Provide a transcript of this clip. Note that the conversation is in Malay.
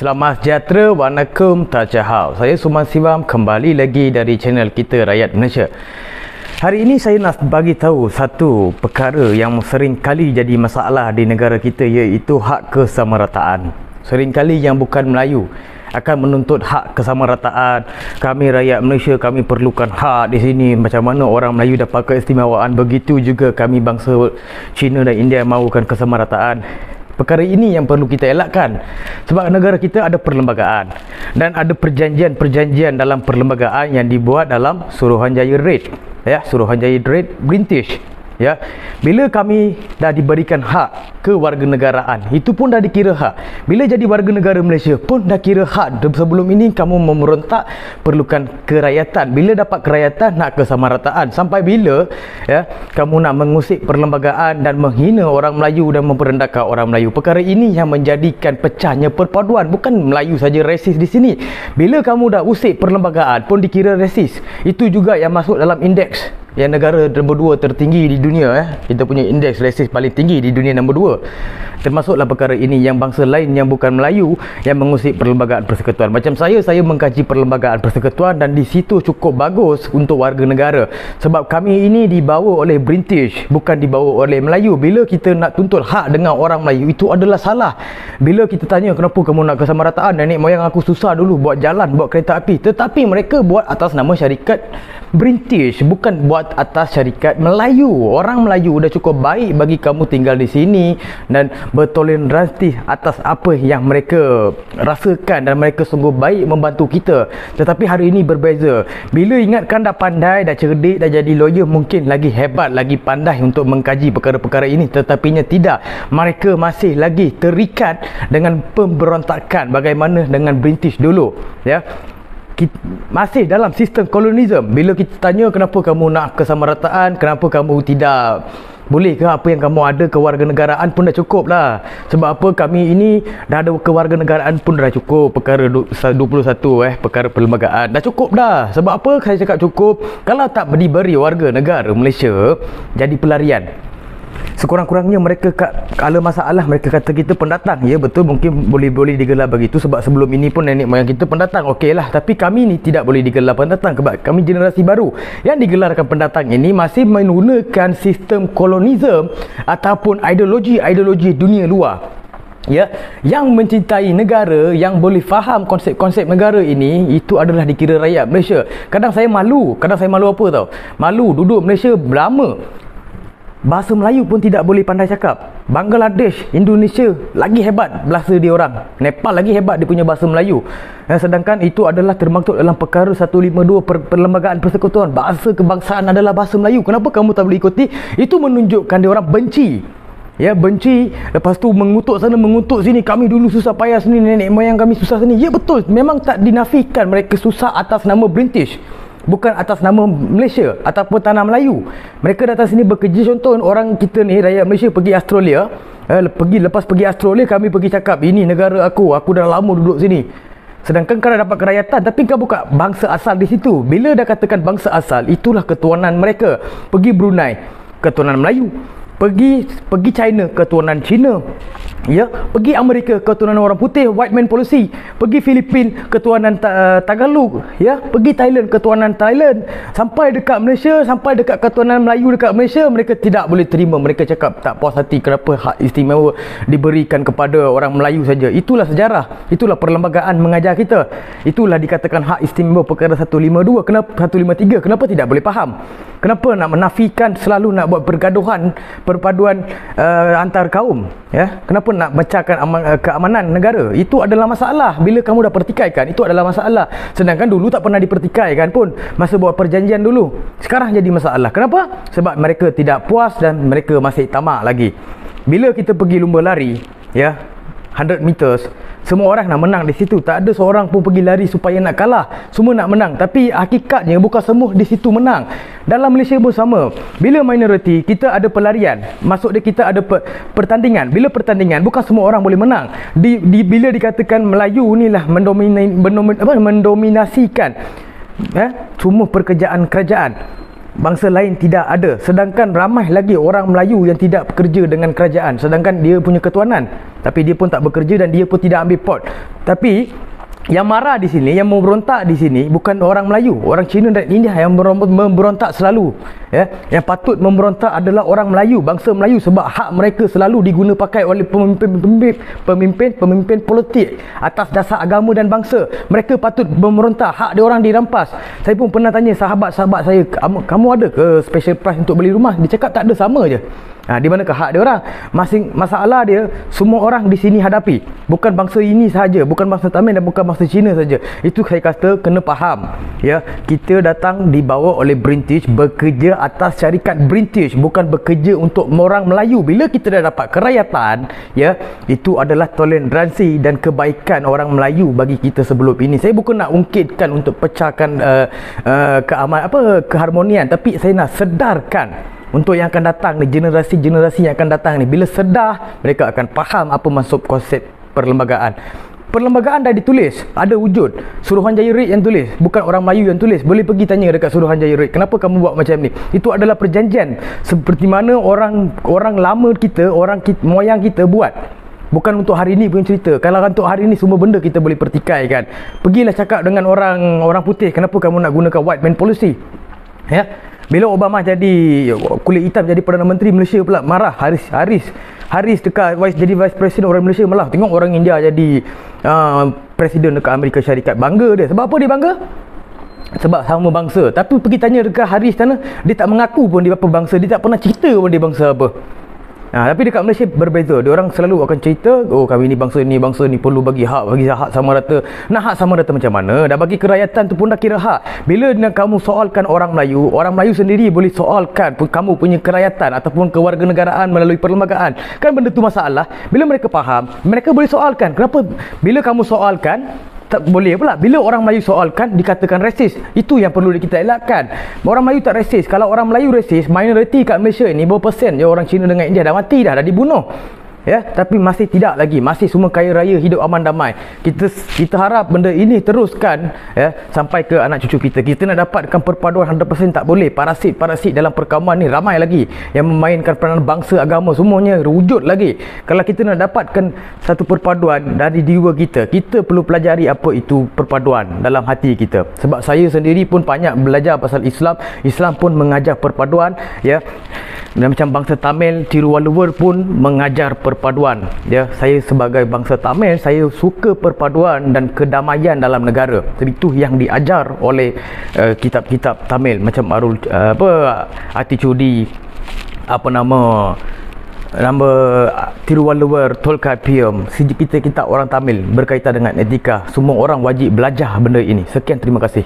Selamat sejahtera, Wanakum Tajahau. Saya Suman Siwam, kembali lagi dari channel kita Rakyat Malaysia. Hari ini saya nak bagi tahu satu perkara yang sering kali jadi masalah di negara kita, iaitu hak kesamarataan. Sering kali yang bukan Melayu akan menuntut hak kesamarataan. Kami rakyat Malaysia, kami perlukan hak di sini. Macam mana orang Melayu dapat keistimewaan, begitu juga kami bangsa Cina dan India mahukan kesamarataan. Perkara ini yang perlu kita elakkan, sebab negara kita ada perlembagaan dan ada perjanjian-perjanjian dalam perlembagaan yang dibuat dalam Suruhanjaya Red, Suruhanjaya Red British. Bila kami dah diberikan hak kewarganegaraan, itu pun dah dikira hak. Bila jadi warga negara Malaysia pun dah kira hak. Sebelum ini kamu memberontak perlukan kerakyatan. Bila dapat kerakyatan nak kesamarataan. Sampai bila kamu nak mengusik perlembagaan dan menghina orang Melayu dan memperendahkan orang Melayu. Perkara ini yang menjadikan pecahnya perpaduan. Bukan Melayu saja resis di sini. Bila kamu dah usik perlembagaan pun dikira resis. Itu juga yang masuk dalam indeks yang negara nombor 2 tertinggi di dunia. Kita punya indeks resis paling tinggi di dunia nombor 2. Termasuklah perkara ini yang bangsa lain yang bukan Melayu yang mengusik perlembagaan persekutuan. Macam saya mengkaji perlembagaan persekutuan dan di situ cukup bagus untuk warga negara. Sebab kami ini dibawa oleh British, bukan dibawa oleh Melayu. Bila kita nak tuntut hak dengan orang Melayu, itu adalah salah. Bila kita tanya kenapa kamu nak kesamarataan, nenek moyang aku susah dulu buat jalan, buat kereta api. Tetapi mereka buat atas nama syarikat British, bukan buat atas syarikat Melayu. Orang Melayu dah cukup baik bagi kamu tinggal di sini dan bertoleransi atas apa yang mereka rasakan, dan mereka sungguh baik membantu kita. Tetapi hari ini berbeza. Bila ingatkan dah pandai, dah cerdik, dah jadi lawyer, mungkin lagi hebat, lagi pandai untuk mengkaji perkara-perkara ini. Tetapinya tidak. Mereka masih lagi terikat dengan pemberontakan bagaimana dengan British dulu. Masih dalam sistem kolonisme. Bila kita tanya kenapa kamu nak kesamarataan, kenapa kamu tidak boleh ke apa yang kamu ada, kewarganegaraan pun dah cukup lah. Sebab apa kami ini dah ada kewarganegaraan pun dah cukup. Perkara 21 perkara perlembagaan dah cukup dah. Sebab apa saya cakap cukup? Kalau tak diberi warga negara Malaysia jadi pelarian, sekurang-kurangnya mereka kalau masalah mereka kata kita pendatang. Ya betul, mungkin boleh digelar begitu sebab sebelum ini pun nenek moyang kita pendatang. Okeylah, tapi kami ni tidak boleh digelar pendatang sebab kami generasi baru. Yang digelarkan pendatang ini masih menggunakan sistem kolonisme ataupun ideologi dunia luar. Yang mencintai negara, yang boleh faham konsep-konsep negara ini, itu adalah dikira rakyat Malaysia. Kadang saya malu apa tau? Malu duduk Malaysia lama, bahasa Melayu pun tidak boleh pandai cakap. Bangladesh, Indonesia lagi hebat bahasa dia orang. Nepal lagi hebat dia punya bahasa Melayu. Sedangkan itu adalah termaktub dalam perkara 152 perlembagaan persekutuan. Bahasa kebangsaan adalah bahasa Melayu. Kenapa kamu tak boleh ikuti? Itu menunjukkan dia orang benci. Benci. Lepas tu mengutuk sana, mengutuk sini. Kami dulu susah payah sini, nenek moyang kami susah sini. Ya betul, memang tak dinafikan mereka susah atas nama British, bukan atas nama Malaysia ataupun tanah Melayu. Mereka datang sini bekerja. Contoh orang kita ni, rakyat Malaysia pergi Australia. Lepas pergi Australia, kami pergi cakap ini negara aku dah lama duduk sini. Sedangkan kau dah dapat kerakyatan, tapi kau buka bangsa asal di situ. Bila dah katakan bangsa asal, itulah ketuanan mereka. Pergi Brunei, ketuanan Melayu. Pergi China, ketuanan Cina. Pergi Amerika, ketuanan orang putih, white man policy. Pergi Filipin, ketuanan Tagalog. Pergi Thailand, ketuanan Thailand. Sampai dekat Malaysia, sampai dekat ketuanan Melayu dekat Malaysia, mereka tidak boleh terima. Mereka cakap tak puas hati kenapa hak istimewa diberikan kepada orang Melayu saja. Itulah sejarah, itulah perlembagaan mengajar kita. Itulah dikatakan hak istimewa perkara 152. Kenapa 153? Kenapa tidak boleh faham? Kenapa nak menafikan, selalu nak buat pergaduhan, perpaduan antar kaum? Kenapa nak pecahkan keamanan negara? Itu adalah masalah. Bila kamu dah pertikaikan, itu adalah masalah. Sedangkan dulu tak pernah dipertikaikan pun, masa buat perjanjian dulu. Sekarang jadi masalah. Kenapa? Sebab mereka tidak puas dan mereka masih tamak lagi. Bila kita pergi lumba lari, 100 meters, semua orang nak menang di situ. Tak ada seorang pun pergi lari supaya nak kalah. Semua nak menang. Tapi hakikatnya bukan semua di situ menang. Dalam Malaysia pun sama. Bila minoriti, kita ada pelarian. Maksud dia kita ada pertandingan. Bila pertandingan, bukan semua orang boleh menang. Bila dikatakan Melayu inilah mendominasikan semua pekerjaan kerajaan. bangsa lain tidak ada. Sedangkan ramai lagi orang Melayu yang tidak bekerja dengan kerajaan, sedangkan dia punya ketuanan, tapi dia pun tak bekerja dan dia pun tidak ambil pot. Tapi yang marah di sini, yang memberontak di sini bukan orang Melayu, orang Cina dan India yang memberontak selalu. Ya, yang patut memberontak adalah orang Melayu, bangsa Melayu, sebab hak mereka selalu diguna pakai oleh pemimpin politik atas dasar agama dan bangsa. Mereka patut memberontak, hak dia orang dirampas. Saya pun pernah tanya sahabat-sahabat saya, kamu ada ke special price untuk beli rumah? Dia cakap tak ada, sama je. Di manakah hak dia orang? Masalah dia semua orang di sini hadapi, bukan bangsa ini sahaja, bukan bangsa Tamil dan bukan bangsa Cina saja. Itu saya kata kena faham. Ya, kita datang dibawa oleh British, bekerja atas syarikat British, bukan bekerja untuk orang Melayu. Bila kita dah dapat kerakyatan, ya, itu adalah toleransi dan kebaikan orang Melayu bagi kita sebelum ini. Saya bukan nak ungkitkan untuk pecahkan keharmonian, tapi saya nak sedarkan untuk yang akan datang ni, generasi-generasi yang akan datang ni, bila sedar, mereka akan faham apa maksud konsep perlembagaan. Perlembagaan dah ditulis, ada wujud. Suruhanjaya Red yang tulis, bukan orang Melayu yang tulis. Boleh pergi tanya dekat Suruhanjaya Red, kenapa kamu buat macam ni? Itu adalah perjanjian seperti mana orang lama kita, moyang kita buat. Bukan untuk hari ni punya cerita. Kalau untuk hari ni semua benda kita boleh pertikai kan. Pergilah cakap dengan orang putih, kenapa kamu nak gunakan white man policy? Ya. Bila Obama jadi kulit hitam jadi Perdana Menteri Malaysia pula marah. Haris dekat jadi Vice President orang Malaysia malah tengok orang India jadi Presiden dekat Amerika Syarikat. Bangga dia. Sebab apa dia bangga? Sebab sama bangsa. Tapi pergi tanya dekat Haris sana, dia tak mengaku pun dia apa bangsa. Dia tak pernah cerita pun dia bangsa apa. Tapi dekat Malaysia berbeza. Dia orang selalu akan cerita, oh kami ni bangsa ni perlu bagi hak sama rata. Nak hak sama rata macam mana? Dah bagi kerakyatan tu pun dah kira hak. Bila kamu soalkan orang Melayu sendiri boleh soalkan kamu punya kerakyatan ataupun kewarganegaraan melalui perlembagaan. Kan benda tu masalah. Bila mereka faham, mereka boleh soalkan. Kenapa? Bila kamu soalkan, tak boleh pula. Bila orang Melayu soalkan, dikatakan resis. Itu yang perlu kita elakkan. Orang Melayu tak resis. Kalau orang Melayu resis, minoriti kat Malaysia ni berapa persen je orang Cina dengan India dah mati dah dibunuh. Ya, tapi masih tidak lagi, masih semua kaya raya, hidup aman damai. Kita harap benda ini teruskan ya sampai ke anak cucu kita. Kita nak dapatkan perpaduan 100% tak boleh. Parasit dalam perkauman ni ramai lagi yang memainkan peranan bangsa, agama, semuanya wujud lagi. Kalau kita nak dapatkan satu perpaduan dari jiwa kita, kita perlu pelajari apa itu perpaduan dalam hati kita. Sebab saya sendiri pun banyak belajar pasal Islam. Islam pun mengajar perpaduan ya. Dan macam bangsa Tamil, Tiruvalluvar pun mengajar perpaduan. Ya, saya sebagai bangsa Tamil, saya suka perpaduan dan kedamaian dalam negara. Itu yang diajar oleh kitab-kitab Tamil macam Aticudi, nama Tiruvalluvar, Tolkappiyam. Kita orang Tamil berkaitan dengan etika. Semua orang wajib belajar benda ini. Sekian, terima kasih.